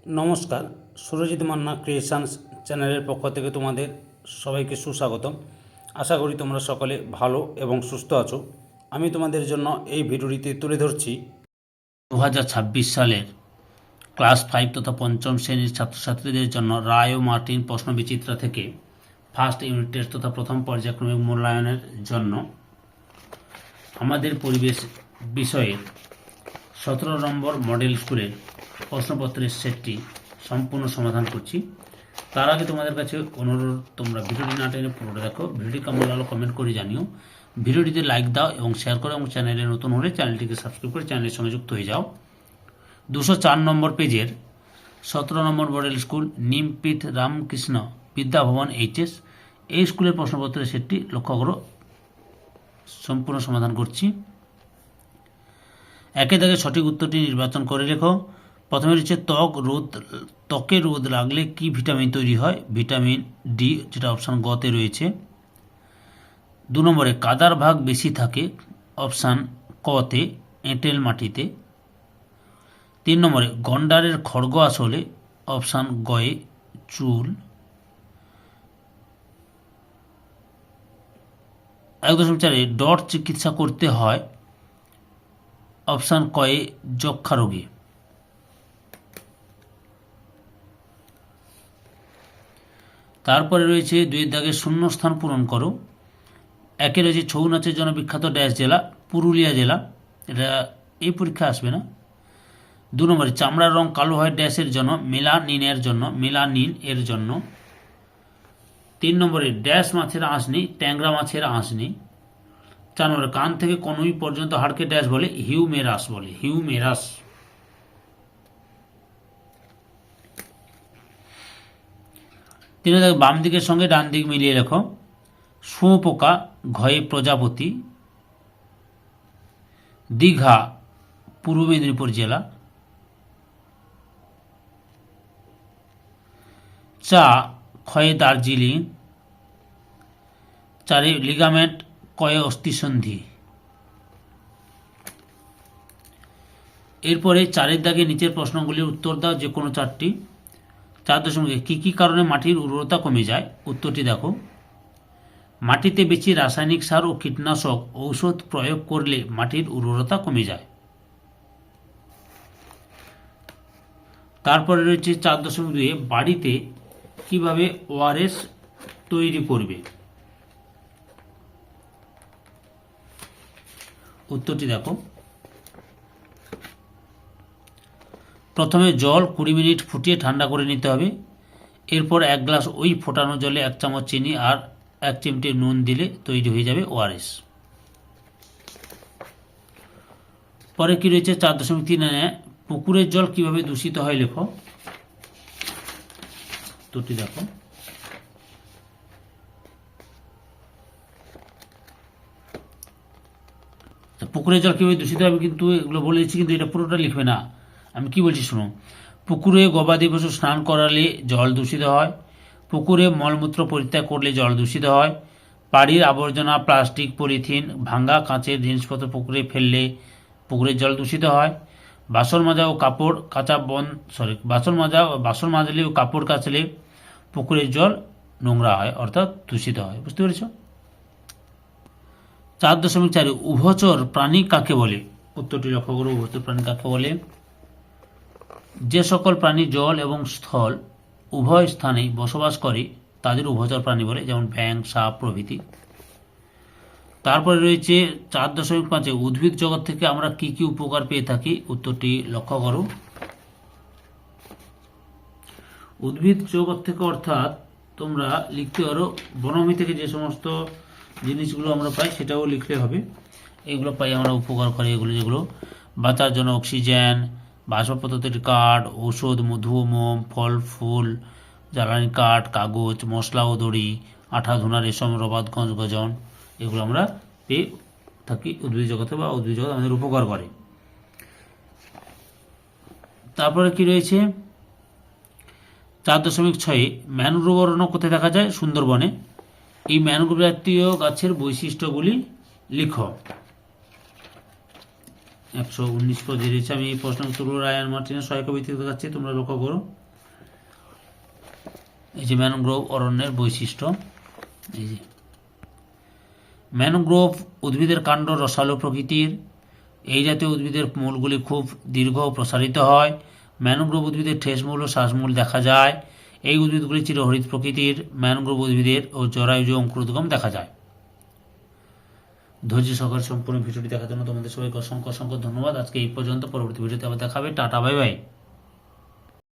নমস্কার, সুরজিৎ মান্না ক্রিয়েশনস চ্যানেলের পক্ষ থেকে তোমাদের সবাইকে সুস্বাগতম। আশা করি তোমরা সকলে ভালো এবং সুস্থ আছো। আমি তোমাদের জন্য এই ভিডিওটিতে তুলে ধরছি 2026 সালের ক্লাস 5 তথা পঞ্চম শ্রেণীর ছাত্রছাত্রীদের জন্য রায় ও মার্টিন প্রশ্নবিচিত্রা থেকে ফার্স্ট ইউনিট টেস্ট তথা প্রথম পর্যায়ক্রমিক মূল্যায়নের জন্য আমাদের পরিবেশ বিষয়ের 17 নম্বর মডেল স্কুলের প্রশ্নপত্রের সেটটি সম্পূর্ণ সমাধান করছি। তার আগে তোমাদের কাছে অনুরোধ, তোমরা ভিডিওটি না টেনে পুরোটা দেখো। ভিডিওটি কেমন লাগলো কমেন্ট করে জানিও। ভিডিওটিতে লাইক দাও এবং শেয়ার করো, এবং চ্যানেলে নতুন হলে চ্যানেলটিকে সাবস্ক্রাইব করে চ্যানেলের সঙ্গে যুক্ত হয়ে যাও। 204 নম্বর পেজের 17 number model school Nimpith Ramakrishna Vidyabhavan HS, এই স্কুলের প্রশ্নপত্রের সেটটি লক্ষ্য করো, সম্পূর্ণ সমাধান করছি। একে দাগে সঠিক উত্তরটি নির্বাচন করে লেখো। প্রথমে রয়েছে ত্বকে রোদ লাগলে কি ভিটামিন তৈরি হয়? ভিটামিন ডি, যেটা অপশান গতে রয়েছে। 2 নম্বরে কাদার ভাগ বেশি থাকে, অপশান কতে এঁটেল মাটিতে। 3 নম্বরে গন্ডারের খড়গ আসলে, অপশান গয়ে চুল। 1.4 ডট চিকিৎসা করতে হয়, অপশান কয়ে যক্ষা রোগে। তারপরে রয়েছে 2 দাগের শূন্যস্থান পূরণ করো। একে রয়েছে ছৌ নাচের জন্য বিখ্যাত ড্যাশ জেলা, পুরুলিয়া জেলা, এটা এই পরীক্ষা আসবে না। 2 নম্বরে চামড়ার রং কালো হয় ড্যাশের জন্য, মেলানিন এর জন্য। 3 নম্বরে ড্যাশ মাছের আঁশ নেই, ট্যাংরা মাছের আঁশ নেই। 4 নম্বরে কান থেকে কনুই পর্যন্ত হাড়কে ড্যাশ বলে, হিউমেরাস। 3 দাগে বাম দিকের সঙ্গে ডান দিক মিলিয়ে লেখো। শুঁয়োপোকা ঘয়ে প্রজাপতি, দীঘা পূর্ব মেদিনীপুর জেলা। চা ক্ষয়ে দার্জিলিং। 4 লিগামেন্ট কয়ে অস্থিসন্ধি। এরপরে 4 দাগে নিচের প্রশ্নগুলির উত্তর দাও, যে কোনো 4টি। 4.1 কী কী কারণে মাটির উর্বরতা কমে যায়? উত্তরটি দেখো। মাটিতে বেশি রাসায়নিক সার ও কীটনাশক ঔষধ প্রয়োগ করলে মাটির উর্বরতা কমে যায়। তারপরে রয়েছে 4.2 বাড়িতে কিভাবে ওআরএস তৈরি করবে? উত্তরটি দেখো। প্রথমে জল 20 মিনিট ফুটিয়ে ঠান্ডা করে নিতে হবে। এরপর 1 গ্লাস ওই ফোটানো জলে 1 চামচ চিনি আর 1 চিমটি নুন দিলে তৈরি হয়ে যাবে ওআরএস। পরে কি রয়েছে 4.3 পুকুরের জল কিভাবে দূষিত হয় লেখো। উত্তরটি দেখো। পুকুরের জল কিভাবে দূষিত হবে কিন্তু এগুলো বলেছি, কিন্তু এটা পুরোটা লিখবে না। আমি কি বলছি শোনো। পুকুরে গবাদি পশু স্নান করালে জল দূষিত হয়। পুকুরে মলমূত্র পরিত্যাগ করলে জল দূষিত হয়। বাড়ির আবর্জনা, প্লাস্টিক, পলিথিন, ভাঙ্গা কাঁচের জিনিসপত্র পুকুরে ফেললে পুকুরের জল দূষিত হয়। বাসন মাজা ও কাপড় বাসন মাজলে ও কাপড় কাচলে পুকুরের জল নোংরা হয়, অর্থাৎ দূষিত হয়। বুঝতে পেরেছ? 4.4 উভচর প্রাণী কাকে বলে? উত্তরটি লক্ষ্য করো। উভচর প্রাণী কাকে বলে? যে সকল প্রাণী জল এবং স্থল উভয় স্থানেই বসবাস করে তাদের উভচর প্রাণী বলে, যেমন ব্যাঙ, সাপ প্রভৃতি। তারপরে রয়েছে 4.5 উদ্ভিদ জগৎ থেকে আমরা কি কি উপকার পেয়ে থাকি? উত্তরটি লক্ষ্য করো। উদ্ভিদ জগৎ থেকে অর্থাৎ তোমরা লিখতে পারো বনভূমি থেকে যে সমস্ত জিনিসগুলো আমরা পাই সেটাও লিখলে হবে। এগুলো পাই আমরা উপকার করে, এগুলো যেগুলো বাঁচার জন্য অক্সিজেন, বাসপত্র তৈরি কাঠ, ঔষধ, মধু ও মোম, ফল ফুল, জ্বালানি কাঠ, কাগজ, মশলা ও দড়ি, আঠা, ধুনা, রেশম, রবাতগঞ্জ, গজন, এগুলো আমরা পেয়ে থাকি উদ্ভিদ জগতে, বা উদ্ভিদ জগৎ আমাদের উপকার করে। তারপরে কি রয়েছে 4.6 ম্যানগ্রোভ অরণ্য কোথায় দেখা যায়? সুন্দরবনে। এই ম্যানগ্রোভ জাতীয় গাছের বৈশিষ্ট্যগুলি লিখো। 119 পদে রয়েছে। আমি এই প্রশ্ন উত্তরগুলো রায়ান মার্টিনের সহায়ক ভিত্তিতে দেখাচ্ছি, তোমরা লক্ষ্য করো। এই যে ম্যানগ্রোভ অরণ্যের বৈশিষ্ট্য, এই যে ম্যানগ্রোভ উদ্ভিদের কাণ্ড রসালো প্রকৃতির। এই জাতীয় উদ্ভিদের মূলগুলি খুব দীর্ঘ ও প্রসারিত হয়। ম্যানগ্রোভ উদ্ভিদের ঠেসমূল ও শ্বাসমূল দেখা যায়। এই উদ্ভিদগুলি চিরহরিত প্রকৃতির। ম্যানগ্রোভ উদ্ভিদের ও জরায়ুজ অঙ্কুরোদ্গম দেখা যায়। ধৈর্য সহকারে সম্পূর্ণ ভিডিওটি দেখার জন্য তোমাদের সবাইকে অসংখ্য অসংখ্য ধন্যবাদ। আজকে এই পর্যন্ত, পরবর্তী ভিডিওতে আবার দেখাবে। Tata, bye bye.